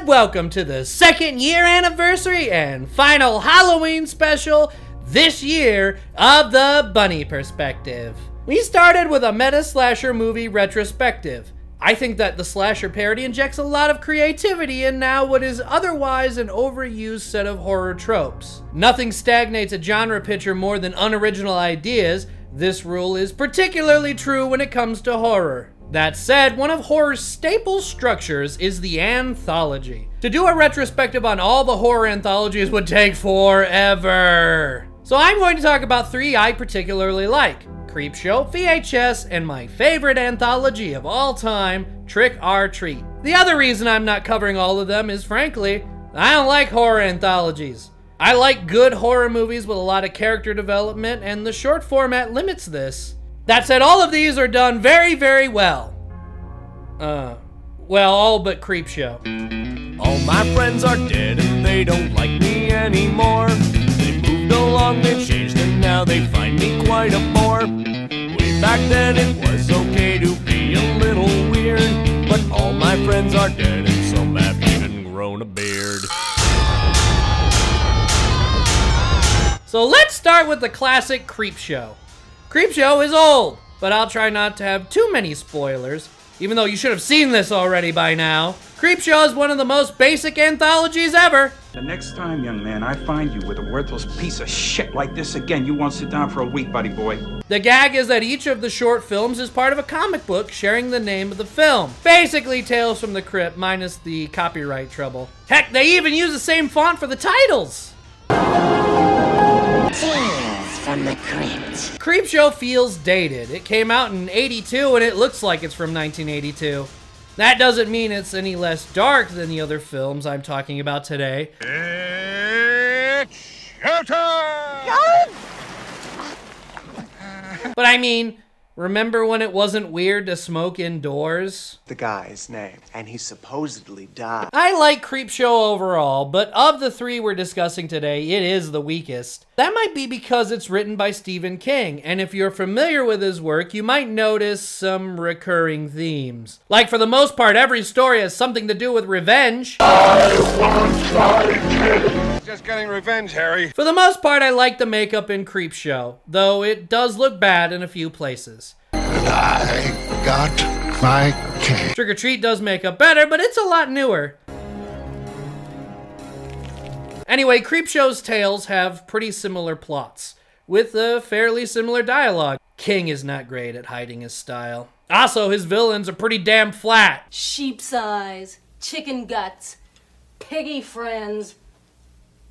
and welcome to the 2nd year anniversary and final Halloween special this year of the Bunny Perspective. We started with a meta slasher movie retrospective. I think that the slasher parody injects a lot of creativity in now what is otherwise an overused set of horror tropes. Nothing stagnates a genre picture more than unoriginal ideas. This rule is particularly true when it comes to horror. That said, one of horror's staple structures is the anthology. To do a retrospective on all the horror anthologies would take forever. So I'm going to talk about 3 I particularly like: Creepshow, VHS, and my favorite anthology of all time, Trick or Treat. The other reason I'm not covering all of them is, frankly, I don't like horror anthologies. I like good horror movies with a lot of character development, and the short format limits this. That said, all of these are done very, very well. Well, all but Creepshow. All my friends are dead and they don't like me anymore. They moved along, they changed, and now they find me quite a bore. Way back then it was okay to be a little weird, but all my friends are dead and some have even grown a beard. So let's start with the classic Creepshow. Creepshow is old, but I'll try not to have too many spoilers, even though you should have seen this already by now. Creepshow is one of the most basic anthologies ever. The next time, young man, I find you with a worthless piece of shit like this again, you won't sit down for a week, buddy boy. The gag is that each of the short films is part of a comic book sharing the name of the film. Basically Tales from the Crypt minus the copyright trouble. Heck, they even use the same font for the titles. Tales from the Crypt. Creepshow feels dated. It came out in '82 and it looks like it's from 1982. That doesn't mean it's any less dark than the other films I'm talking about today. It's showtime! But I mean, remember when it wasn't weird to smoke indoors? The guy's name, and he supposedly died. I like Creepshow overall, but of the 3 we're discussing today, it is the weakest. That might be because it's written by Stephen King, and if you're familiar with his work, you might notice some recurring themes. Like, for the most part, every story has something to do with revenge. Just getting revenge, Harry. For the most part, I like the makeup in Creepshow, though it does look bad in a few places. I got my cake. Trick or Treat does makeup better, but it's a lot newer. Anyway, Creepshow's tales have pretty similar plots, with a fairly similar dialogue. King is not great at hiding his style. Also, his villains are pretty damn flat. Sheep's eyes, chicken guts, piggy friends,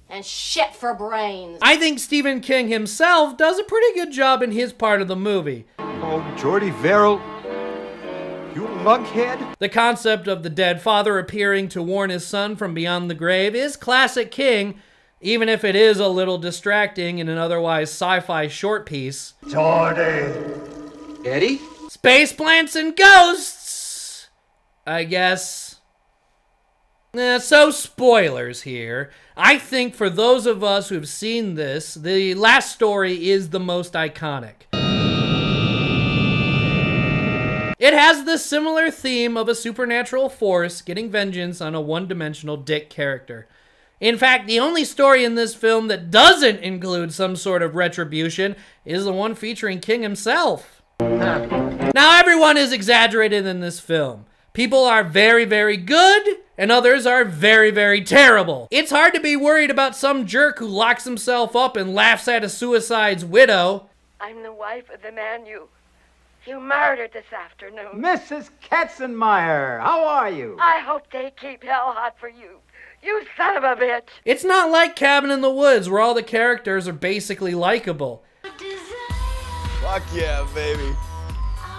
and shit for brains. I think Stephen King himself does a pretty good job in his part of the movie. Oh, Jordy Verrill, you lughead. The concept of the dead father appearing to warn his son from beyond the grave is classic King, even if it is a little distracting in an otherwise sci-fi short piece. Jordy. Eddie? Space plants and ghosts, I guess. So spoilers here. I think for those of us who've seen this, the last story is the most iconic. It has the similar theme of a supernatural force getting vengeance on a one-dimensional dick character. In fact, the only story in this film that doesn't include some sort of retribution is the one featuring King himself. Now, everyone is exaggerated in this film. People are very, very good, and others are very, very terrible. It's hard to be worried about some jerk who locks himself up and laughs at a suicide's widow. I'm the wife of the man you murdered this afternoon. Mrs. Katzenmeyer, how are you? I hope they keep hell hot for you. You son of a bitch. It's not like Cabin in the Woods, where all the characters are basically likable. Fuck yeah, baby.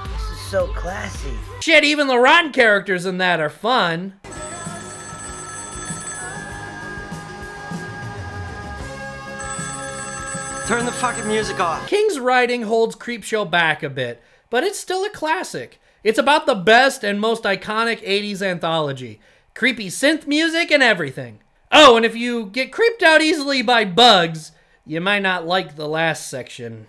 This is so classy. Shit, even the rotten characters in that are fun. Turn the fucking music off. King's writing holds Creepshow back a bit, but it's still a classic. It's about the best and most iconic 80s anthology. Creepy synth music and everything. Oh, and if you get creeped out easily by bugs, you might not like the last section.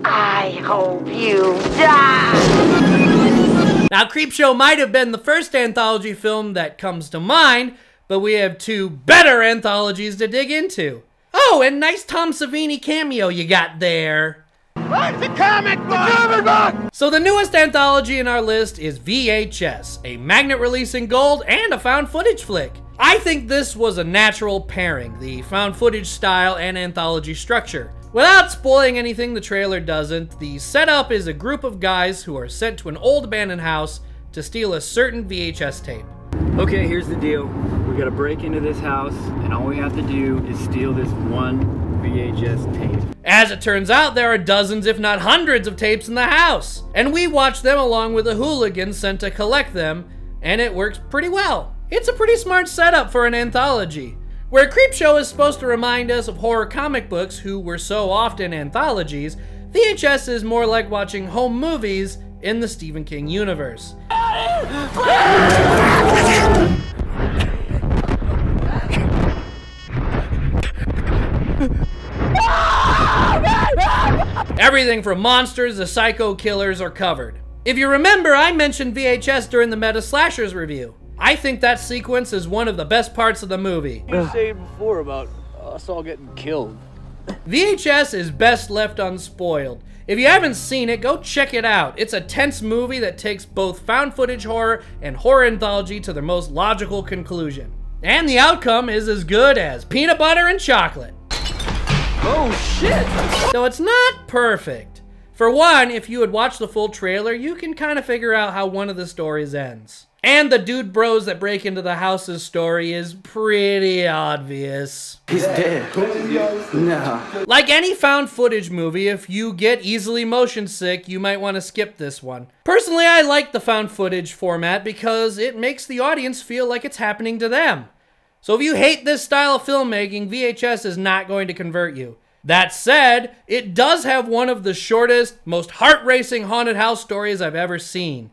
I hope you die. Now, Creepshow might have been the first anthology film that comes to mind, but we have two better anthologies to dig into. Oh, and nice Tom Savini cameo you got there. Where's the comic book? The comic book! So the newest anthology in our list is VHS, a magnet release in gold and a found footage flick. I think this was a natural pairing, the found footage style and anthology structure. Without spoiling anything the trailer doesn't, the setup is a group of guys who are sent to an old abandoned house to steal a certain VHS tape. Okay, here's the deal. We gotta break into this house, and all we have to do is steal this one VHS tape. As it turns out, there are dozens if not hundreds of tapes in the house, and we watch them along with a hooligan sent to collect them, and it works pretty well. It's a pretty smart setup for an anthology. Where Creepshow is supposed to remind us of horror comic books who were so often anthologies, VHS is more like watching home movies in the Stephen King universe. Everything from monsters to psycho killers are covered. If you remember, I mentioned VHS during the Meta Slashers review. I think that sequence is one of the best parts of the movie. You said before about us all getting killed. VHS is best left unspoiled. If you haven't seen it, go check it out. It's a tense movie that takes both found footage horror and horror anthology to their most logical conclusion. And the outcome is as good as peanut butter and chocolate. Oh shit! Though it's not perfect. For one, if you had watched the full trailer, you can kind of figure out how one of the stories ends. And the dude bros that break into the house's story is pretty obvious. He's dead. No. Like any found footage movie, if you get easily motion sick, you might want to skip this one. Personally, I like the found footage format because it makes the audience feel like it's happening to them. So if you hate this style of filmmaking, VHS is not going to convert you. That said, it does have one of the shortest, most heart-racing haunted house stories I've ever seen.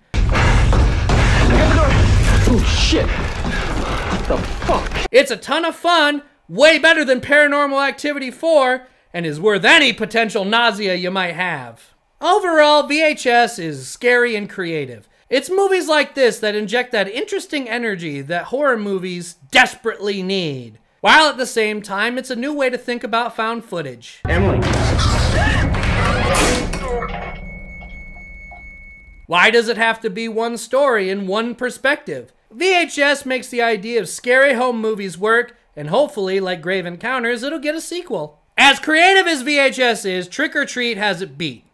Oh shit! What the fuck? It's a ton of fun, way better than Paranormal Activity 4, and is worth any potential nausea you might have. Overall, VHS is scary and creative. It's movies like this that inject that interesting energy that horror movies desperately need. While at the same time, it's a new way to think about found footage. Emily. Why does it have to be one story in one perspective? VHS makes the idea of scary home movies work, and hopefully, like Grave Encounters, it'll get a sequel. As creative as VHS is, Trick or Treat has it beat.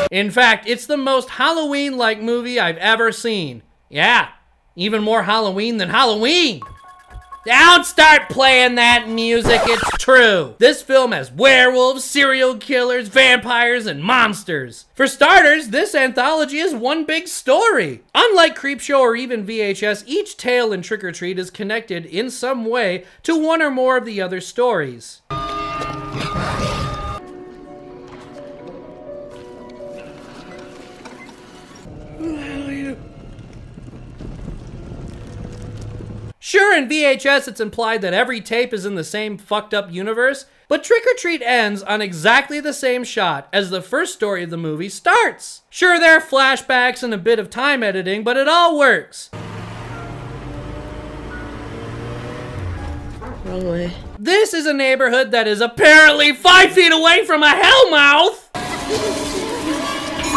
In fact, it's the most Halloween-like movie I've ever seen. Yeah, even more Halloween than Halloween. Don't start playing that music, it's true. This film has werewolves, serial killers, vampires, and monsters. For starters, this anthology is one big story. Unlike Creepshow or even VHS, each tale in Trick or Treat is connected in some way to one or more of the other stories. Sure, in VHS it's implied that every tape is in the same fucked up universe, but Trick or Treat ends on exactly the same shot as the first story of the movie starts. Sure, there are flashbacks and a bit of time editing, but it all works. Wrong way. This is a neighborhood that is apparently 5 feet away from a hellmouth!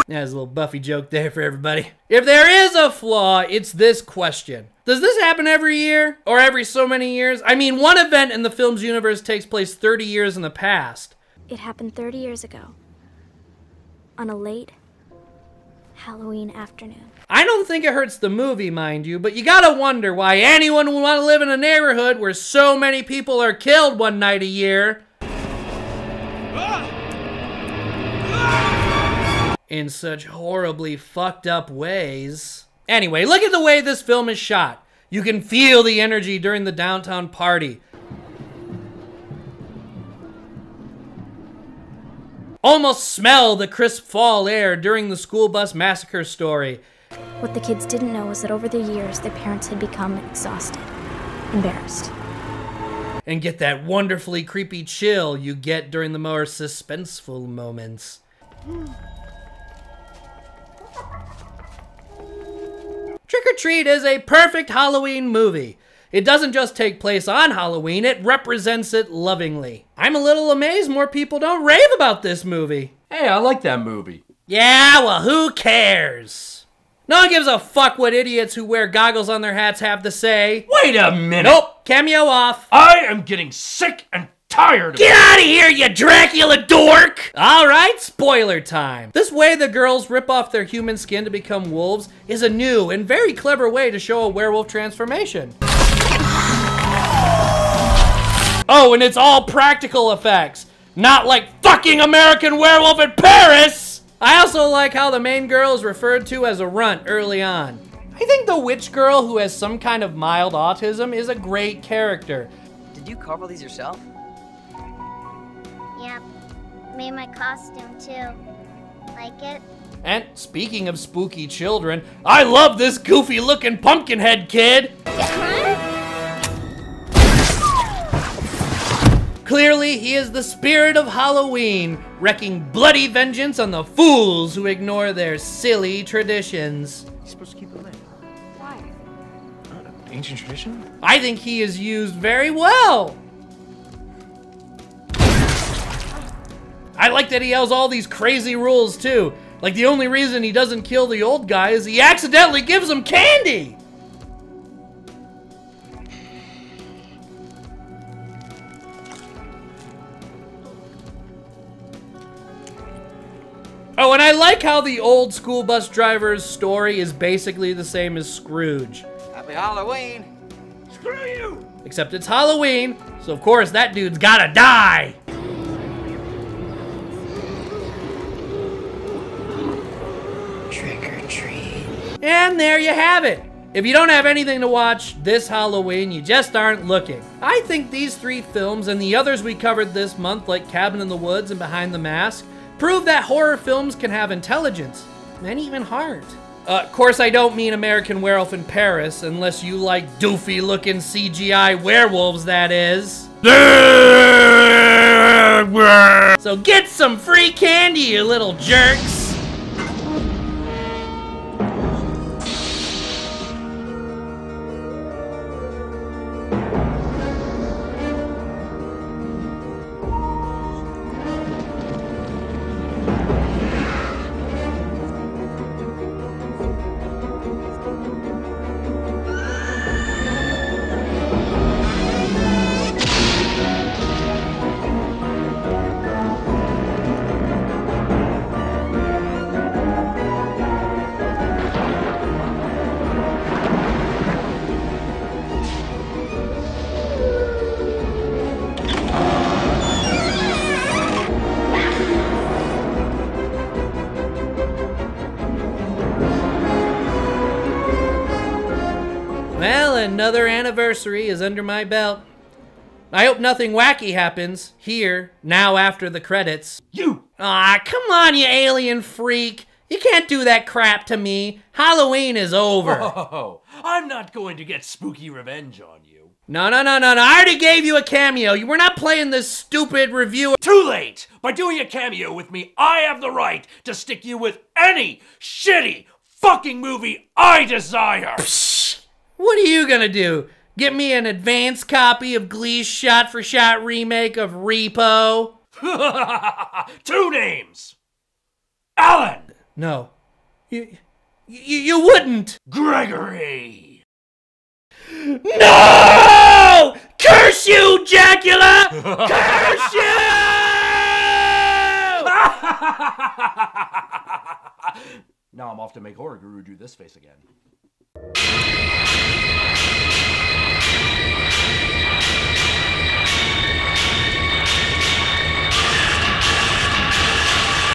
There's a little Buffy joke there for everybody. If there is a flaw, it's this question. Does this happen every year? Or every so many years? I mean, one event in the film's universe takes place 30 years in the past. It happened 30 years ago. On a late Halloween afternoon. I don't think it hurts the movie, mind you, but you gotta wonder why anyone would want to live in a neighborhood where so many people are killed one night a year. In such horribly fucked up ways. Anyway, look at the way this film is shot. You can feel the energy during the downtown party. Almost smell the crisp fall air during the school bus massacre story. What the kids didn't know was that over the years, their parents had become exhausted, embarrassed. And get that wonderfully creepy chill you get during the more suspenseful moments. Trick or Treat is a perfect Halloween movie. It doesn't just take place on Halloween, it represents it lovingly. I'm a little amazed more people don't rave about this movie. Hey, I like that movie. Yeah, well, who cares? No one gives a fuck what idiots who wear goggles on their hats have to say. Wait a minute. Nope, cameo off. I am getting sick and tired of it. Get out of here, you Dracula dork! Alright, spoiler time. This way the girls rip off their human skin to become wolves is a new and very clever way to show a werewolf transformation. Oh, and it's all practical effects. Not like fucking American Werewolf in Paris! I also like how the main girl is referred to as a runt early on. I think the witch girl who has some kind of mild autism is a great character. Did you carve these yourself? Yep. Made my costume too. Like it? And speaking of spooky children, I love this goofy looking pumpkin head kid! Clearly, he is the spirit of Halloween, wreaking bloody vengeance on the fools who ignore their silly traditions. You're supposed to keep it lit. Why? Ancient tradition? I think he is used very well. I like that he has all these crazy rules too. Like the only reason he doesn't kill the old guy is he accidentally gives him candy. Oh, and I like how the old school bus driver's story is basically the same as Scrooge. Happy Halloween! Screw you! Except it's Halloween, so of course that dude's gotta die! Trick or treat. And there you have it! If you don't have anything to watch this Halloween, you just aren't looking. I think these three films and the others we covered this month, like Cabin in the Woods and Behind the Mask, prove that horror films can have intelligence, and even heart. Of course, I don't mean American Werewolf in Paris, unless you like doofy-looking CGI werewolves, that is. So get some free candy, you little jerks! Well, another anniversary is under my belt. I hope nothing wacky happens here, now after the credits. You! Aw, come on, you alien freak. You can't do that crap to me. Halloween is over. Oh, I'm not going to get spooky revenge on you. No. I already gave you a cameo. You were not playing this stupid review. Too late! By doing a cameo with me, I have the right to stick you with any shitty fucking movie I desire! Psh, what are you gonna do? Get me an advanced copy of Glee's shot-for-shot remake of Repo? 2 names! Alan! No. You wouldn't! Gregory! No! Curse you, Dracula! Curse you! Now I'm off to make Horror Guru do this face again.